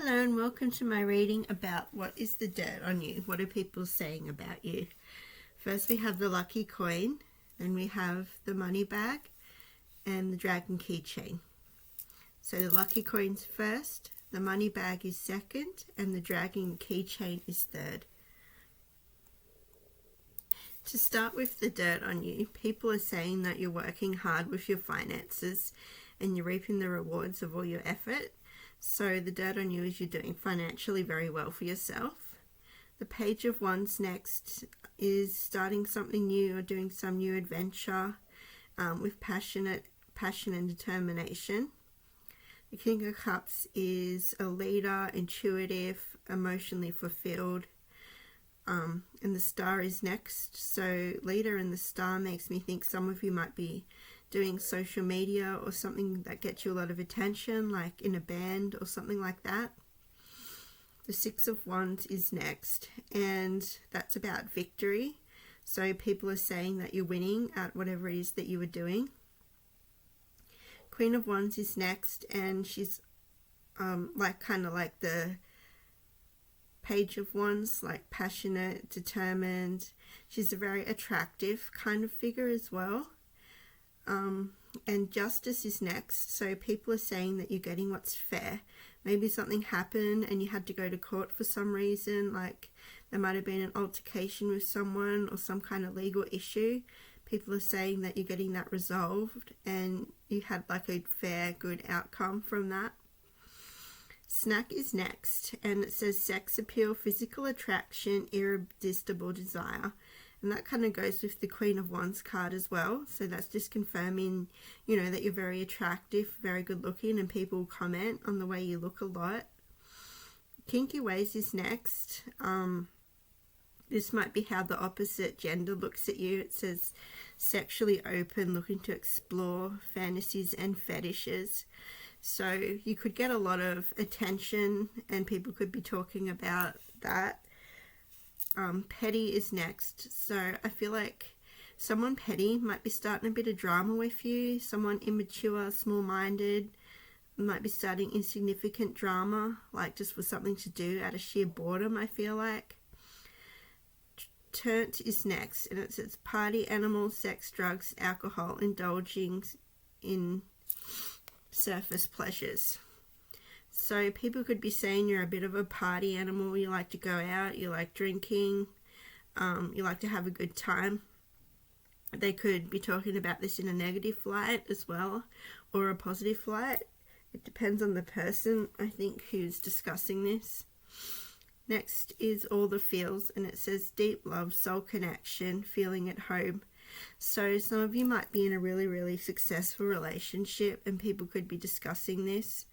Hello and welcome to my reading about what is the dirt on you. What are people saying about you? First we have the lucky coin, then we have the money bag and the dragon keychain. So the lucky coin's first, the money bag is second, and the dragon keychain is third. To start with the dirt on you, people are saying that you're working hard with your finances and you're reaping the rewards of all your effort. So the dirt on you is you're doing financially very well for yourself. The Page of Wands next is starting something new or doing some new adventure with passion and determination. The King of Cups is a leader, intuitive, emotionally fulfilled. And the Star is next. So leader and the Star makes me think some of you might be doing social media or something that gets you a lot of attention, like in a band or something like that. The Six of Wands is next, and that's about victory. So people are saying that you're winning at whatever it is that you are doing. Queen of Wands is next, and she's kind of like the Page of Wands, like passionate, determined. She's a very attractive kind of figure as well. And Justice is next, so people are saying that you're getting what's fair. Maybe something happened and you had to go to court for some reason, like there might have been an altercation with someone or some kind of legal issue. People are saying that you're getting that resolved and you had like a fair, good outcome from that. Snack is next, and it says sex appeal, physical attraction, irresistible desire. And that kind of goes with the Queen of Wands card as well. So that's just confirming, that you're very attractive, very good looking, and people comment on the way you look a lot. Kinky Ways is next. This might be how the opposite gender looks at you. It says sexually open, looking to explore fantasies and fetishes. So you could get a lot of attention and people could be talking about that. Petty is next. So I feel like someone petty might be starting a bit of drama with you. Someone immature, small-minded might be starting insignificant drama, like just for something to do out of sheer boredom, I feel like. Turnt is next, and it says party animal, sex, drugs, alcohol, indulging in surface pleasures. So people could be saying you're a bit of a party animal, you like to go out, you like drinking, you like to have a good time. They could be talking about this in a negative light as well, or a positive light. It depends on the person, I think, who's discussing this. Next is all the feels, and it says deep love, soul connection, feeling at home. So some of you might be in a really, really successful relationship and people could be discussing this.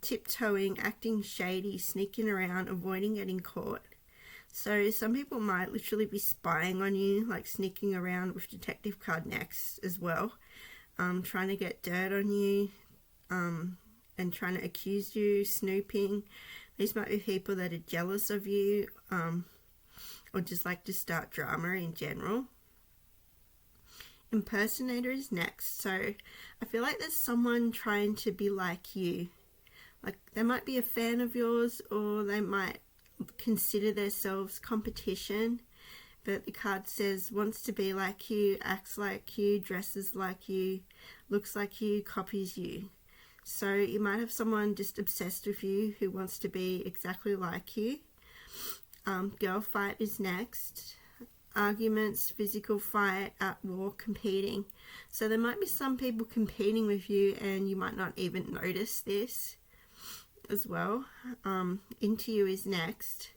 Tiptoeing, acting shady, sneaking around, avoiding getting caught. So some people might literally be spying on you, like sneaking around with detective card next as well, trying to get dirt on you, and trying to accuse you, snooping. These might be people that are jealous of you, or just like to start drama in general. Impersonator is next. So I feel like there's someone trying to be like you. Like they might be a fan of yours, or they might consider themselves competition, but the card says wants to be like you, acts like you, dresses like you, looks like you, copies you. So you might have someone just obsessed with you who wants to be exactly like you. Girl fight is next. Arguments, physical fight, at war, competing. So there might be some people competing with you and you might not even notice this as well. Into you is next.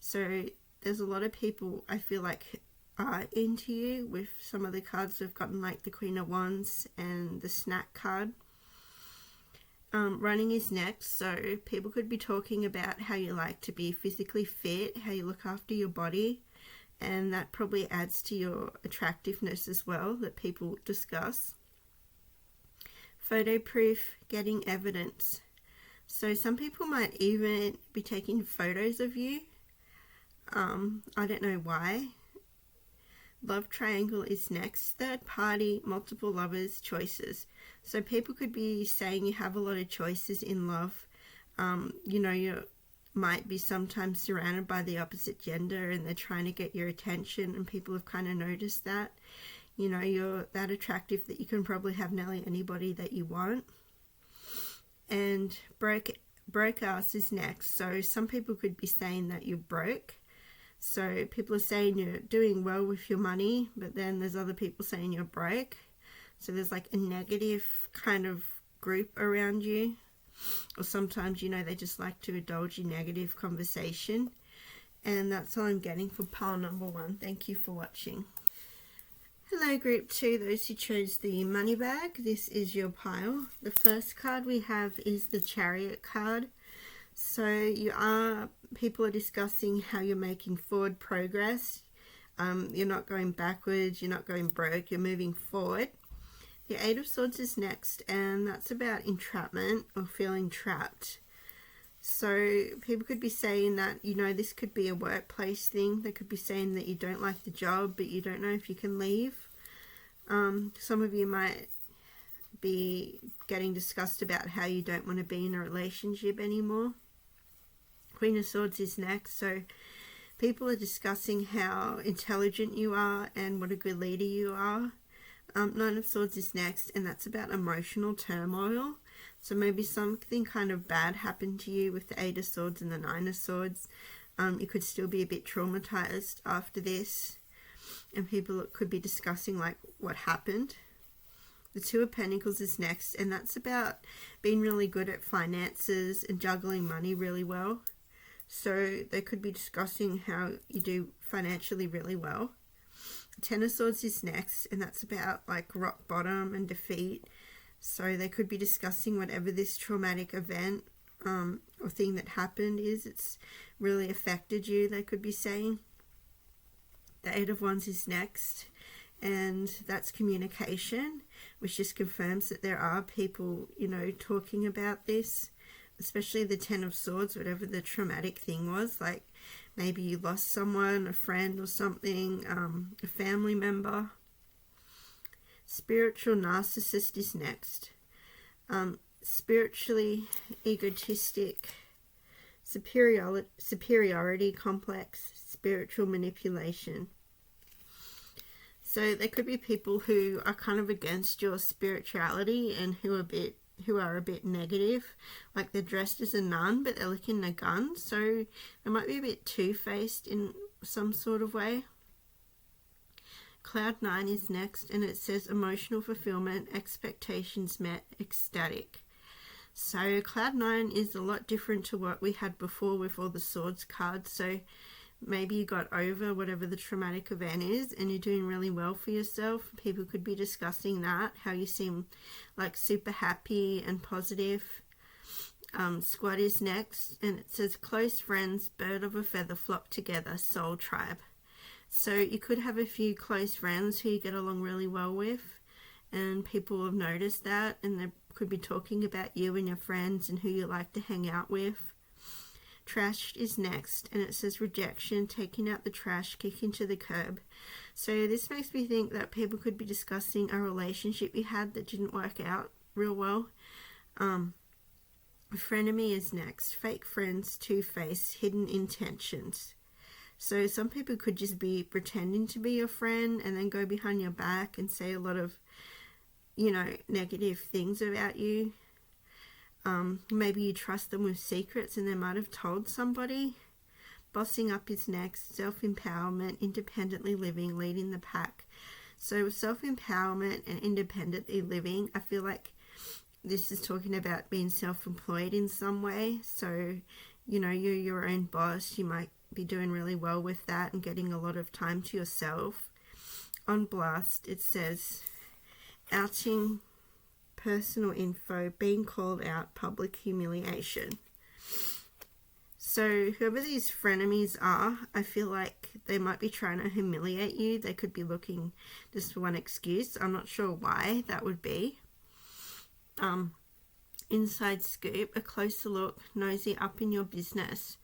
So there's a lot of people I feel like are into you. With some of the cards we've gotten, like the Queen of Wands and the snack card. Running is next. So people could be talking about how you like to be physically fit, how you look after your body, and that probably adds to your attractiveness as well that people discuss. Photo proof, getting evidence. So some people might even be taking photos of you. I don't know why. Love triangle is next. Third party, multiple lovers, choices. So people could be saying you have a lot of choices in love. You might be sometimes surrounded by the opposite gender and they're trying to get your attention, and people have kind of noticed that. You're that attractive that you can probably have nearly anybody that you want. And broke ass is next. So some people could be saying that you're broke. So people are saying you're doing well with your money, but then there's other people saying you're broke. So there's like a negative kind of group around you. Or sometimes, they just like to indulge in negative conversation. And that's all I'm getting for pile number 1. Thank you for watching. Hello group 2, those who chose the money bag. This is your pile. The first card we have is the Chariot card. So people are discussing how you're making forward progress. You're not going backwards, you're not going broke, you're moving forward. The Eight of Swords is next, and that's about entrapment or feeling trapped. So people could be saying that, this could be a workplace thing. They could be saying that you don't like the job, but you don't know if you can leave. Some of you might be getting discussed about how you don't want to be in a relationship anymore. Queen of Swords is next, so people are discussing how intelligent you are and what a good leader you are. Nine of Swords is next, and that's about emotional turmoil. So maybe something kind of bad happened to you with the Eight of Swords and the Nine of Swords. You could still be a bit traumatized after this, and people could be discussing like what happened. The Two of Pentacles is next, and that's about being really good at finances and juggling money really well. So they could be discussing how you do financially really well. Ten of Swords is next, and that's about like rock bottom and defeat. So they could be discussing whatever this traumatic event or thing that happened is. It's really affected you, they could be saying. The Eight of Wands is next, and that's communication, which just confirms that there are people, talking about this, especially the Ten of Swords, whatever the traumatic thing was, like maybe you lost someone, a friend or something, a family member. Spiritual narcissist is next. Spiritually egotistic, superiority complex, spiritual manipulation. So there could be people who are kind of against your spirituality and who are a bit negative, like they're dressed as a nun but they're looking a gun, so they might be a bit two-faced in some sort of way. Cloud 9 is next, and it says emotional fulfillment, expectations met, ecstatic. So Cloud 9 is a lot different to what we had before with all the swords cards. So maybe you got over whatever the traumatic event is and you're doing really well for yourself. People could be discussing that, how you seem like super happy and positive. Squad is next, and it says close friends, bird of a feather flock together, soul tribe. So you could have a few close friends who you get along really well with, and people have noticed that, and they could be talking about you and your friends and who you like to hang out with. Trash is next, and it says rejection, taking out the trash, kicking to the curb. So this makes me think that people could be discussing a relationship you had that didn't work out real well. Frenemy is next, fake friends, two-faced, hidden intentions. So some people could just be pretending to be your friend and then go behind your back and say a lot of, negative things about you. Maybe you trust them with secrets and they might have told somebody. Bossing up is next, self-empowerment, independently living, leading the pack. So with self-empowerment and independently living, I feel like this is talking about being self-employed in some way. So, you're your own boss. You might be doing really well with that and getting a lot of time to yourself. On Blast, it says outing, personal info, being called out, public humiliation. So whoever these frenemies are, I feel like they might be trying to humiliate you. They could be looking just for one excuse. I'm not sure why that would be. Inside scoop, a closer look, nosy up in your business.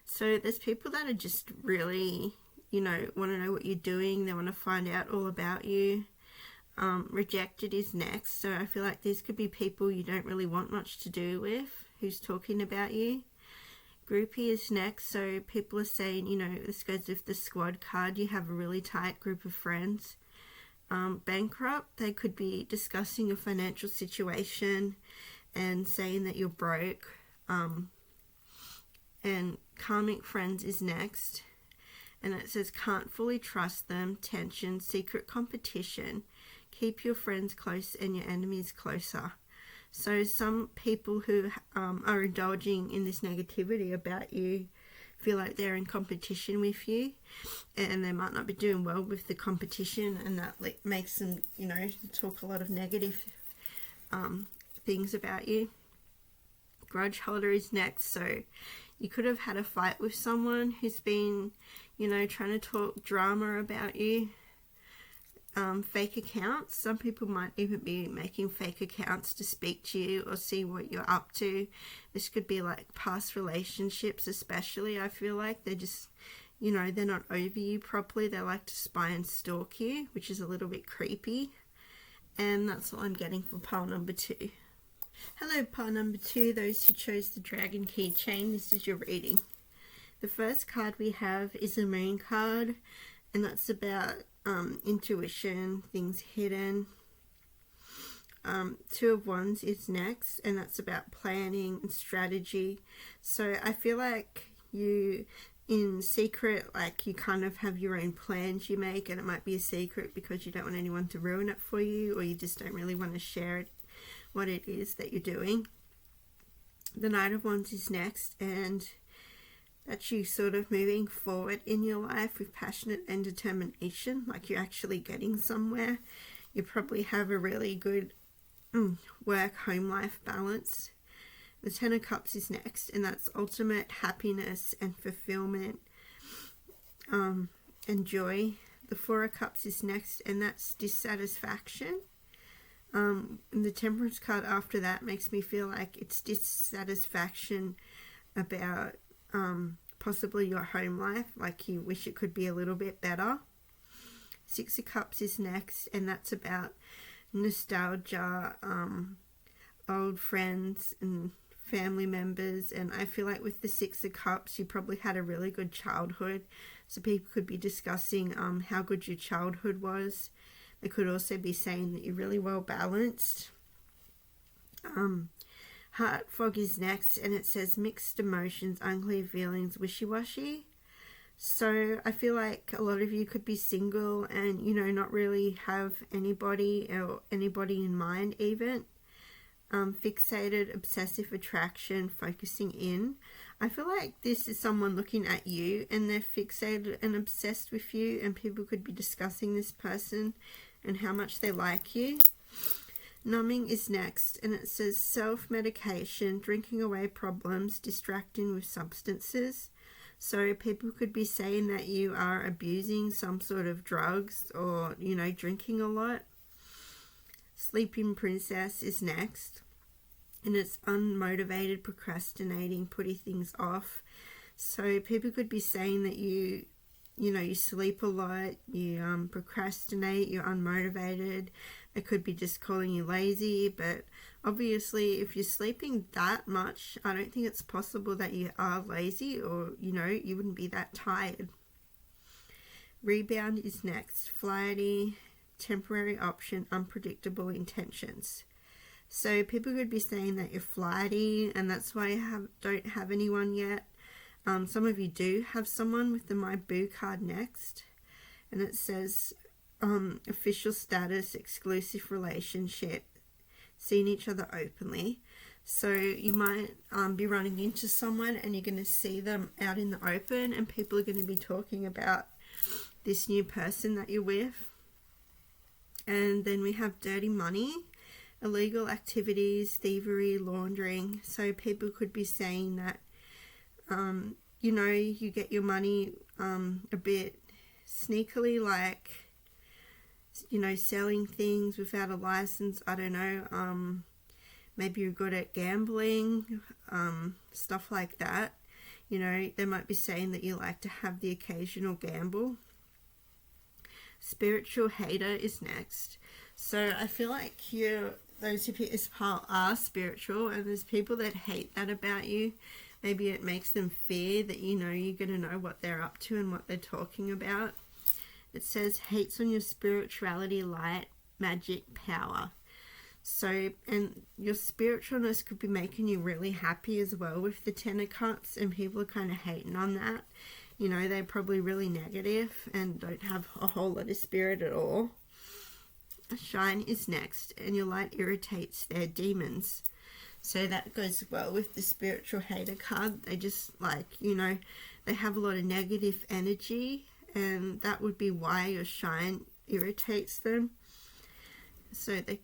So there's people that are just really, want to know what you're doing. They want to find out all about you. Rejected is next. So I feel like these could be people you don't really want much to do with, who's talking about you. Groupie is next, so people are saying, this goes with the squad card, you have a really tight group of friends. Bankrupt, they could be discussing your financial situation and saying that you're broke. And karmic friends is next, and it says can't fully trust them, tension, secret competition, keep your friends close and your enemies closer. So some people who are indulging in this negativity about you feel like they're in competition with you, and they might not be doing well with the competition, and that makes them, talk a lot of negative things about you. Grudge holder is next, so you could have had a fight with someone who's been, trying to talk drama about you. Fake accounts. Some people might even be making fake accounts to speak to you or see what you're up to. This could be like past relationships, especially. I feel like they're just, they're not over you properly. They like to spy and stalk you, which is a little bit creepy. And that's all I'm getting for pile number 2. Hello, pile number 2, those who chose the Dragon Keychain. This is your reading. The first card we have is a Moon card, and that's about intuition, things hidden. 2 of Wands is next, and that's about planning and strategy. So I feel like you, in secret, like you kind of have your own plans you make, and it might be a secret because you don't want anyone to ruin it for you, or you just don't really want to share it, what it is that you're doing. The Knight of Wands is next, and that's you sort of moving forward in your life with passion and determination, like you're actually getting somewhere. You probably have a really good work-home life balance. The 10 of Cups is next, and that's ultimate happiness and fulfillment and joy. The 4 of Cups is next, and that's dissatisfaction. And the Temperance card after that makes me feel like it's dissatisfaction about possibly your home life, like you wish it could be a little bit better. 6 of Cups is next, and that's about nostalgia, old friends and family members. And I feel like with the 6 of Cups, you probably had a really good childhood, so people could be discussing how good your childhood was. They could also be saying that you're really well balanced. Heart fog is next, and it says mixed emotions, unclear feelings, wishy-washy. So I feel like a lot of you could be single and, not really have anybody or anybody in mind even. Fixated, obsessive attraction, focusing in. I feel like this is someone looking at you and they're fixated and obsessed with you, and people could be discussing this person and how much they like you. Numbing is next, and it says self-medication, drinking away problems, distracting with substances. So people could be saying that you are abusing some sort of drugs or, drinking a lot. Sleeping Princess is next, and it's unmotivated, procrastinating, putting things off. So people could be saying that you sleep a lot, you procrastinate, you're unmotivated. It could be just calling you lazy, but obviously if you're sleeping that much, I don't think it's possible that you are lazy, or, you wouldn't be that tired. Rebound is next. Flighty, temporary option, unpredictable intentions. So people could be saying that you're flighty, and that's why you don't have anyone yet. Some of you do have someone with the My Boo card next, and it says official status, exclusive relationship, seeing each other openly. So you might be running into someone and you're going to see them out in the open, and people are going to be talking about this new person that you're with. And then we have dirty money, illegal activities, thievery, laundering. So people could be saying that you get your money a bit sneakily, like, selling things without a license. I don't know. Maybe you're good at gambling, stuff like that. They might be saying that you like to have the occasional gamble. Spiritual hater is next. So I feel like you're those who pick this pile are spiritual, and there's people that hate that about you. Maybe it makes them fear that you're going to know what they're up to and what they're talking about. It says hates on your spirituality, light, magic, power. So, and your spiritualness could be making you really happy as well with the Ten of Cups, and people are kind of hating on that. They're probably really negative and don't have a whole lot of spirit at all. Shine is next, and your light irritates their demons. So that goes well with the spiritual hater card. They just they have a lot of negative energy, and that would be why your shine irritates them. So the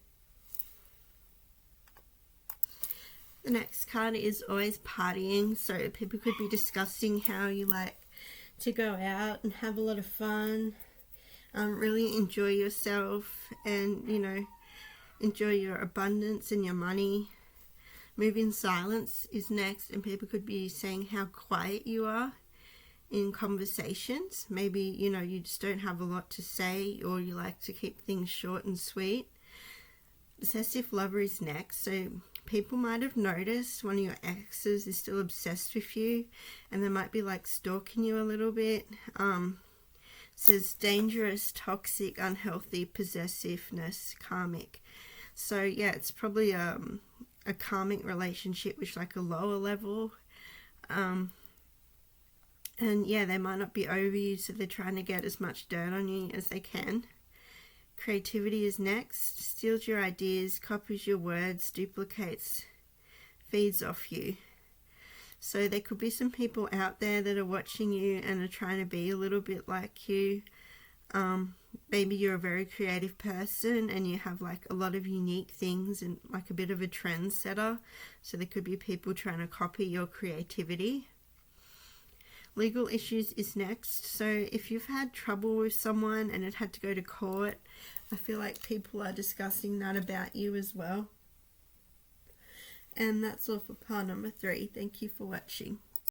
next card is always partying. So people could be discussing how you like to go out and have a lot of fun, really enjoy yourself, and enjoy your abundance and your money. Move in silence is next, and people could be saying how quiet you are in conversations. Maybe you just don't have a lot to say, or you like to keep things short and sweet. Obsessive lover is next. So people might have noticed one of your exes is still obsessed with you, and they might be like stalking you a little bit. Says dangerous, toxic, unhealthy, possessiveness, karmic. So yeah, it's probably a karmic relationship which like a lower level. And yeah, they might not be over you, so they're trying to get as much dirt on you as they can. Creativity is next. Steals your ideas, copies your words, duplicates, feeds off you. So there could be some people out there that are watching you and are trying to be a little bit like you. Maybe you're a very creative person and you have like a lot of unique things and like a bit of a trendsetter. So there could be people trying to copy your creativity. Legal issues is next. So if you've had trouble with someone and it had to go to court, I feel like people are discussing that about you as well. And that's all for pile number 3. Thank you for watching.